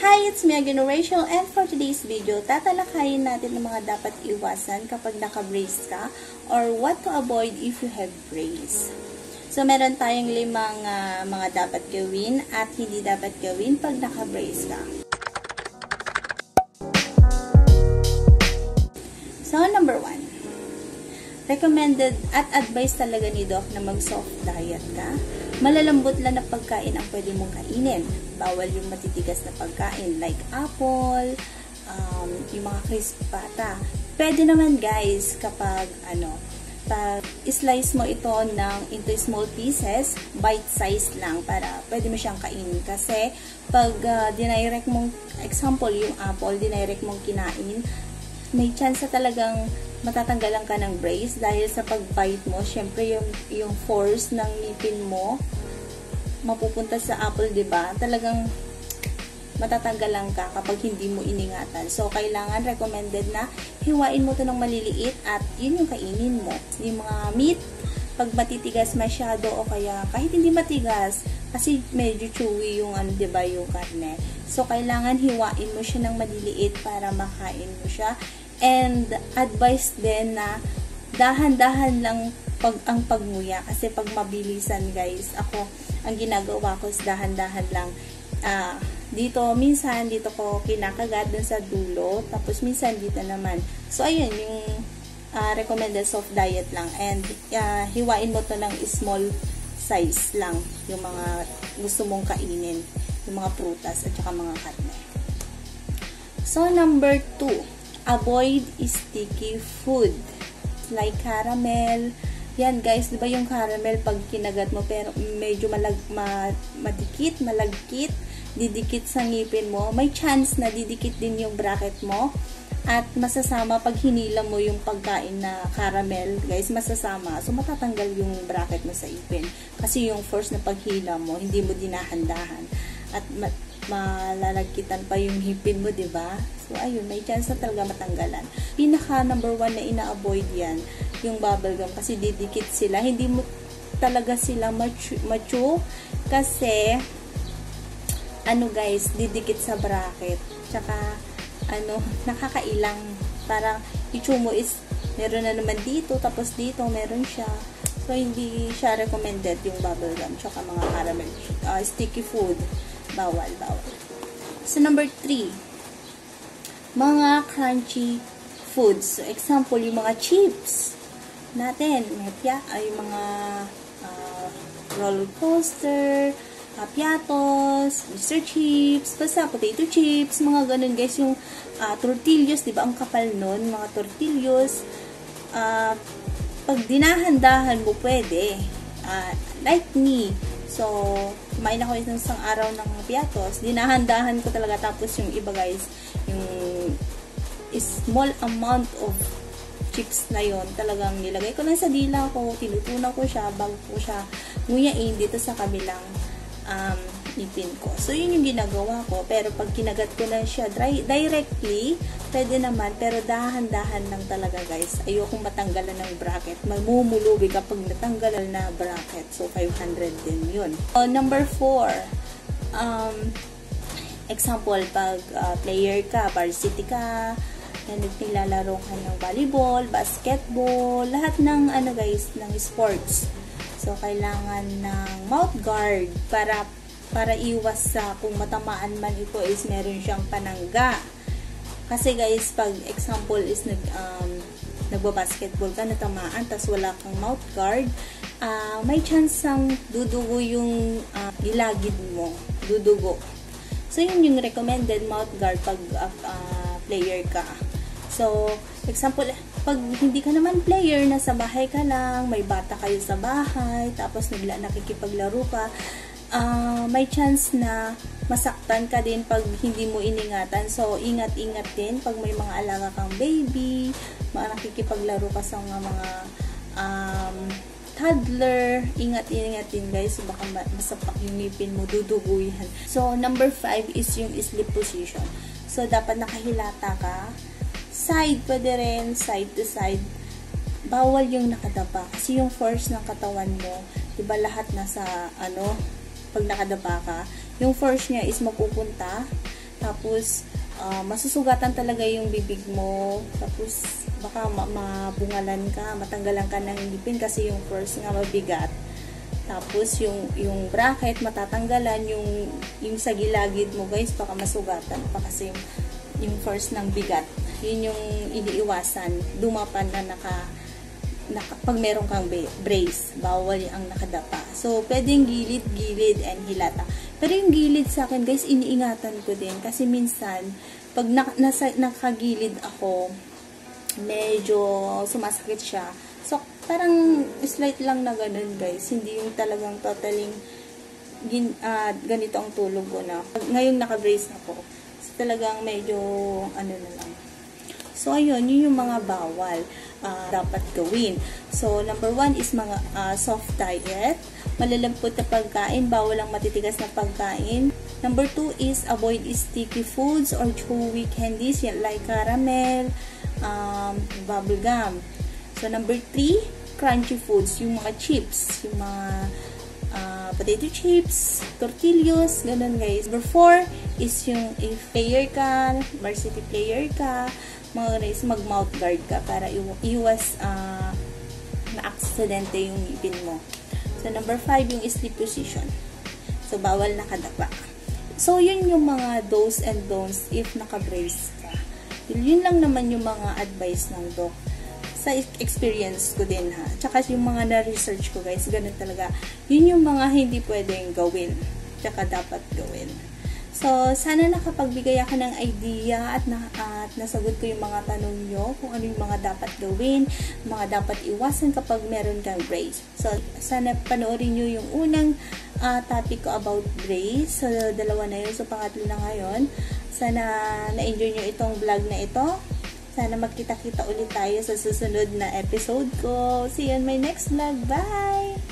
Hi, it's me again, Rachel, and for today's video, tatalakayin natin ng mga dapat iwasan kapag naka-brace ka or what to avoid if you have brace. So, meron tayong limang mga dapat gawin at hindi dapat gawin pag naka-brace ka. So, number 1. Recommended at advised talaga ni Doc na mag-soft diet ka. Malalambot lang na pagkain ang pwede mong kainin. Bawal yung matitigas na pagkain like apple, yung mga crisp pata. Pwede naman guys kapag pag slice mo ito into small pieces, bite size lang para pwede mo siyang kainin. Kasi pag dinirect mong, example yung apple, dinirect mong kinain, may chance na talagang matatanggalan ka ng brace dahil sa pag-bite mo, syempre yung force ng ngipin mo mapupunta sa apple, 'di ba? Talagang matatanggalan ka kapag hindi mo iningatan. So, kailangan recommended na hiwain mo 'to ng maliliit at yun yung kainin mo. Yung mga meat, pag matitigas masyado o kaya kahit hindi matigas, kasi medyo chewy yung 'di ba, yung karne. So, kailangan hiwain mo siya ng maliliit para makain mo siya. And advice din na dahan-dahan lang ang pagmuya kasi pag mabilisan guys, ako ang ginagawa ko is dahan-dahan lang. Minsan dito ko kinakagat dun sa dulo, tapos minsan dito naman. So ayun yung recommended soft diet lang, and hiwain mo to ng small size lang yung mga gusto mong kainin, yung mga prutas at saka mga karne. So number 2, avoid sticky food like caramel. Yan guys, 'di ba yung caramel pag kinagat mo pero medyo madikit, malagkit, didikit sa ngipin mo, may chance na didikit din yung bracket mo at masasama pag hinila mo yung pagkain na caramel, guys, masasama. So matatanggal yung bracket mo sa ipin kasi yung force na paghila mo, hindi mo dinahandahan at malalagkitan pa yung hipin mo, 'di ba? So ayun, may chance na talaga matanggalan. Pinaka number 1 na ina-avoid yan, yung bubble gum, kasi didikit sila. Hindi mo talaga sila machu kasi guys, didikit sa bracket. Tsaka nakakailang. Parang ichu mo is meron na naman dito, tapos dito meron siya. So hindi siya recommended yung bubble gum tsaka mga caramel, sticky food. Bawal. So number 3, mga crunchy foods. So, example, yung mga chips natin. Yung mga roller coaster, piatos, Mr. Chips, basta potato chips, mga ganun guys. Yung tortillas, diba? Ang kapal nun, mga tortillas. Pag dinahandahan mo, pwede. Like me. So, kumain ako isang araw ng piatos. Dinahandahan ko talaga. Tapos yung iba guys, yung small amount of chips na yon, talagang nilagay ko lang sa dila ko, tinutunan ko siya bago ko siya nguyain dito sa kabilang ipin ko. So, yun yung ginagawa ko. Pero pag kinagat ko na siya directly, pwede naman. Pero dahan-dahan lang talaga guys. Ayokong matanggalan ng bracket. Mamumulubi kapag natanggalan na bracket. So, 500 din yun. So, number 4. Example, pag player ka, varsity ka, nilalaro ka ng volleyball, basketball, lahat ng guys, ng sports. So, kailangan ng mouth guard para iwas sa kung matamaan man ito is meron siyang panangga. Kasi guys, pag example is nagbabasketball ka, natamaan, tas wala kang mouth guard, may chance ang dudugo yung gilagid mo. Dudugo. So, yun yung recommended mouth guard pag player ka. So, example, pag hindi ka naman player, nasa bahay ka lang, may bata kayo sa bahay, tapos nakikipaglaro ka, may chance na masaktan ka din pag hindi mo iningatan. So, ingat-ingat din pag may mga alaga kang baby, nakikipaglaro ka sa mga toddler, ingat-ingat din guys, baka masapak yung ngipin mo, dudugo yan. So, number 5 is yung sleep position. So, dapat nakahilata ka. Side, pwede rin, side to side. Bawal yung nakadapa. Kasi yung force ng katawan mo, diba lahat nasa, pag nakadapa ka, yung force niya is mapupunta Tapos, Tapos, masusugatan talaga yung bibig mo. Tapos, baka mabungalan ka, matanggalan ka ng ngipin kasi yung first nga mabigat. Tapos, yung bracket, matatanggalan. Yung sa gilagid mo, guys, baka masugatan pa kasi yung first ng bigat. Yun yung iniiwasan. Dumapan na pag meron kang brace, bawal ang nakadapa. So, pwedeng gilid and hilata. Pero yung gilid sa akin, guys, iniingatan ko din. Kasi minsan, pag nakagilid ako, medyo sumasakit siya. So, parang slight lang na ganun, guys. Hindi yung talagang totaling ganito ang tulog ko na. Ngayon naka-brace na ko. So, talagang medyo ano na lang. So, ayun, yun yung mga bawal dapat gawin. So, number 1 is mga soft diet. Malalampot na pagkain, bawal ang matitigas na pagkain. Number 2 is avoid sticky foods or chewy candies like caramel, bubble gum. So, number 3, crunchy foods, yung mga chips, yung mga potato chips, tortillas, ganun guys. Number 4 is yung if player ka, varsity player ka, mga guys, mag-mouth guard ka para iwas na-aksidente yung ngipin mo. So, number 5, yung sleep position. So, bawal nakadapa. So, yun yung mga do's and don'ts if naka-brace ka. Yun lang naman yung mga advice ng doc. Sa experience ko din ha. Tsaka yung mga na-research ko guys, ganun talaga. Yun yung mga hindi pwedeng gawin. Tsaka dapat gawin. So, sana nakapagbigay ako ng idea at nasagot ko yung mga tanong nyo kung ano yung mga dapat gawin, mga dapat iwasan kapag meron kang brace. So, sana panoorin nyo yung unang topic ko about brace. So, dalawa na yun. So, pangatlo na ngayon. Sana na-enjoy nyo itong vlog na ito. Sana magkita-kita ulit tayo sa susunod na episode ko. See you on my next vlog. Bye!